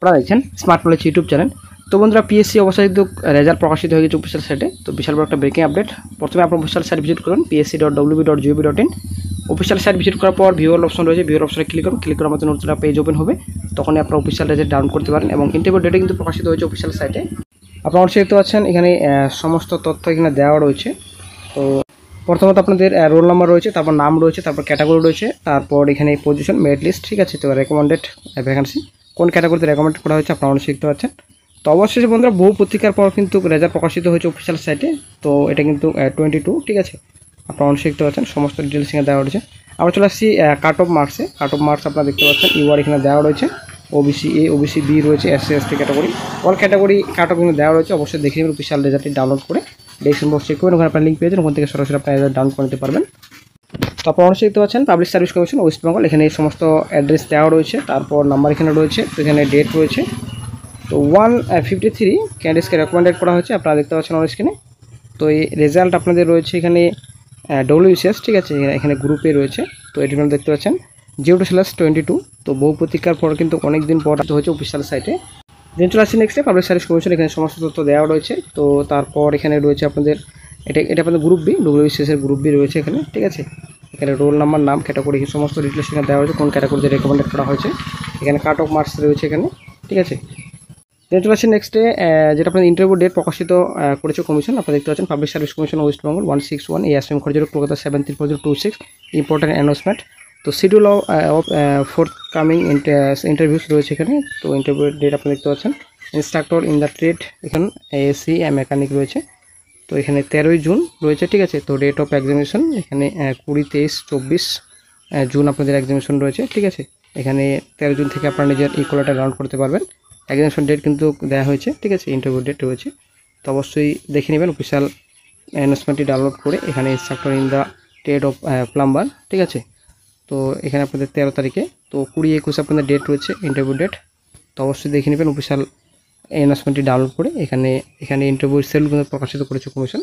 আপনারা দেখছেন smart knowledge YouTube channel. তো বন্ধুরা, পিএসসি অবশ্যই কিন্তু রেজাল্ট প্রকাশিত হয়ে গেছে অফিসিয়াল সাইটে। তো বিশাল বড় একটা ব্রেকিং আপডেট। প্রথমে আপনার অফিসিয়াল সাইট ভিজিট করুন psc.wb.gov.in। অফিসিয়াল সাইট ভিজিট করার পর ভিউয়ার অপশন রয়েছে, ভিউয়ার অপশনে ক্লিক করুন। ক্লিক করার মতো নতুন একটা পেজ ওপেন হবে, তখনই আপনার অফিসিয়াল রেজাল্ট ডাউনলোড করতে পারেন এবং ইন্টারভিউ ডেটে কিন্তু প্রকাশিত হয়েছে অফিসিয়াল সাইটে। আপনারা অবশ্যই দেখতে পাচ্ছেন এখানে সমস্ত তথ্য এখানে দেওয়া রয়েছে। তো প্রথমত আপনাদের রোল নাম্বার রয়েছে, তারপর নাম রয়েছে, তারপর ক্যাটাগরি রয়েছে, তারপর এখানে পজিশন, মেরিট লিস্ট, ঠিক আছে। তো রেকমেন্ডেড ভ্যাকেন্সি কোন ক্যাটাগরিতে রেকমেন্ড করা হয়েছে আপনারা অবশ্যই দেখতে পাচ্ছেন। তো অবশ্যই বন্ধুরা, বহু পত্রিকার পর কিন্তু রেজাল্ট প্রকাশিত হয়েছে অফিসিয়াল সাইটে। তো এটা কিন্তু 22, ঠিক আছে। আপনারা অবশ্যই দেখতে পাচ্ছেন সমস্ত ডিটেলস এখানে দেওয়া রয়েছে। আমরা চলে আসছি কাট অফ মার্কসে। কাট অফ মার্কস আপনারা দেখতে পাচ্ছেন ইউআর এখানে দেওয়া রয়েছে, ওবিসি এ, ওবিসি বি রয়েছে, SC ST category, all category cut off কিন্তু দেওয়া রয়েছে। অবশ্যই দেখে নেবেন অফিসিয়াল রেজাল্টটি ডাউনলোড করে ডেসক্রিপশন বক্স চেক করবেন, ওখানে আপনার লিঙ্ক পেয়ে যাবেন, ওখান থেকে সরাসরি আপনার রেজাল্ট ডাউনলোড করে নিতে পারবেন। তো আপনারা অবশ্যই দেখতে পাচ্ছেন public service commission West Bengal, এখানে এই সমস্ত অ্যাড্রেস দেওয়া রয়েছে, তারপর নাম্বার এখানে রয়েছে, তো এখানে ডেট রয়েছে। তো 153 ক্যান্ডিডেটসকে রেকমেন্ডেড করা হয়েছে, আপনারা দেখতে পাচ্ছেন অন স্ক্রিনে। তো এই রেজাল্ট আপনাদের রয়েছে এখানে ডব্লিউবিসিএস, ঠিক আছে, এখানে গ্রুপে রয়েছে। তো এটি আপনারা দেখতে পাচ্ছেন 0/22। তো বহু পত্রিকার পর কিন্তু অনেক দিন পর হয়েছে অফিসিয়াল সাইটে। দেন চলে আসছি নেক্সটে পাবলিক সার্ভিস কমিশন, এখানে সমস্ত তথ্য দেওয়া রয়েছে। তো তারপর এখানে রয়েছে আপনাদের এটা আপনাদের গ্রুপ বি, ডব্লিউবিসিএসের গ্রুপ বি রয়েছে এখানে, ঠিক আছে। এখানে রোল নাম্বার, নাম, ক্যাটাগরি, সমস্ত ডিটেলস এখানে দেওয়া হয়েছে, কোন ক্যাটাগরিতে রেকমেন্ডেড করা হয়েছে। এখানে কাট অফ মার্কস রয়েছে এখানে, ঠিক আছে। দেন চলে আসছি নেক্সটে যেটা আপনাদের ইন্টারভিউ ডেট প্রকাশিত করেছে কমিশন। আপনারা দেখতে পাচ্ছেন public service commission West Bengal 161 ASM খরচের কলকাতা 734026 ইম্পর্টেন্ট অ্যানাউন্সমেন্ট। তো schedule of fourth coming interviews রয়েছে এখানে। তো ইন্টারভিউ ডেট আপনারা দেখতে পাচ্ছেন ইনস্ট্রাক্টর ইন দ্য ট্রেড, এখানে এএসসি মেকানিক রয়েছে। তো এখানে 13ই জুন রয়েছে, ঠিক আছে। তো ডেট অফ এক্সামিনেশন এখানে 20, 23, 24 জুন আপনাদের এক্সামিনেশন রয়েছে, ঠিক আছে। এখানে 13 জুন থেকে আপনারা নিজের ইকুয়ালটা রাউন্ড করতে পারবেন। এক্সামিনেশন ডেট কিন্তু দেওয়া হয়েছে, ঠিক আছে, ইন্টারভিউ ডেট রয়েছে। তো অবশ্যই দেখে নেবেন অফিসিয়াল অ্যানাউন্সমেন্টটি ডাউনলোড করে। এখানে instructor in the trade of plumber, ঠিক আছে। তো এখানে আপনাদের 13 তারিখে, তো 20, 21 আপনাদের ডেট রয়েছে ইন্টারভিউ ডেট। তো অবশ্যই দেখে নেবেন অফিসিয়াল অ্যানাউন্সমেন্টটি ডাউনলোড করে। এখানে ইন্টারভিউ সেল প্রকাশিত করেছে কমিশন।